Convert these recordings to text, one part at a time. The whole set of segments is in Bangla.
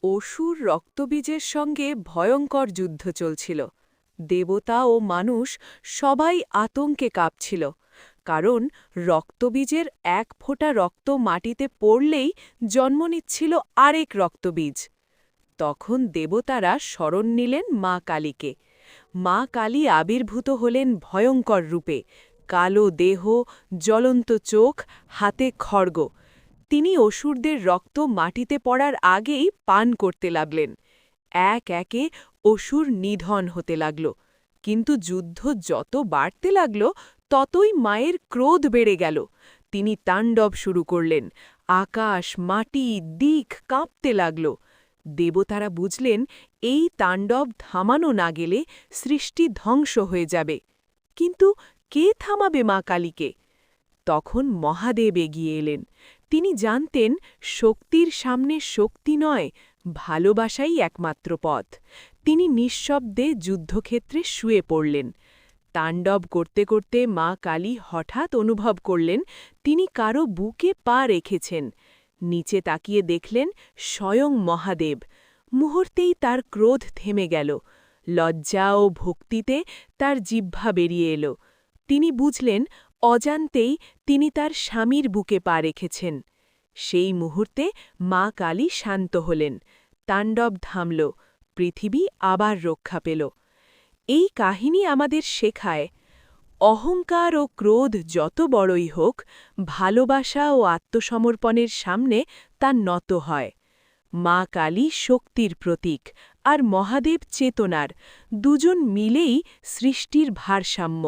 অসুর রক্তবীজের সঙ্গে ভয়ঙ্কর যুদ্ধ চলছিল। দেবতা ও মানুষ সবাই আতঙ্কে কাঁপছিল, কারণ রক্তবীজের এক ফোঁটা রক্ত মাটিতে পড়লেই জন্ম নিচ্ছিল আরেক রক্তবীজ। তখন দেবতারা শরণ নিলেন মা কালীকে। মা কালী আবির্ভূত হলেন ভয়ঙ্কর রূপে, কালো দেহ, জ্বলন্ত চোখ, হাতে খড়গ। তিনি অসুরদের রক্ত মাটিতে পড়ার আগেই পান করতে লাগলেন। এক একে অসুর নিধন হতে লাগল। কিন্তু যুদ্ধ যত বাড়তে লাগল, ততই মায়ের ক্রোধ বেড়ে গেল। তিনি তাণ্ডব শুরু করলেন। আকাশ, মাটি, দিক কাঁপতে লাগল। দেবতারা বুঝলেন, এই তাণ্ডব থামানো না গেলে সৃষ্টি ধ্বংস হয়ে যাবে। কিন্তু কে থামাবে মা কালীকে? তখন মহাদেব এগিয়ে এলেন। তিনি জানতেন, শক্তির সামনে শক্তি নয়, ভালোবাসাই একমাত্র পথ। তিনি নিঃশব্দে যুদ্ধক্ষেত্রে শুয়ে পড়লেন। তাণ্ডব করতে করতে মা কালী হঠাৎ অনুভব করলেন, তিনি কারো বুকে পা রেখেছেন। নিচে তাকিয়ে দেখলেন স্বয়ং মহাদেব। মুহূর্তেই তার ক্রোধ থেমে গেল। লজ্জা ও ভক্তিতে তার জিহ্বা বেরিয়ে এলো। তিনি বুঝলেন, অজান্তেই তিনি তার স্বামীর বুকে পা রেখেছেন। সেই মুহূর্তে মা কালী শান্ত হলেন। তাণ্ডব থামল। পৃথিবী আবার রক্ষা পেল। এই কাহিনী আমাদের শেখায়, অহংকার ও ক্রোধ যত বড়ই হোক, ভালোবাসা ও আত্মসমর্পণের সামনে তা নত হয়। মা কালী শক্তির প্রতীক, আর মহাদেব চেতনার। দুজন মিলেই সৃষ্টির ভারসাম্য।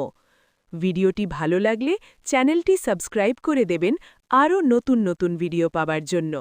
ভিডিওটি ভালো লাগলে চ্যানেলটি সাবস্ক্রাইব করে দেবেন আরও নতুন নতুন ভিডিও পাবার জন্য।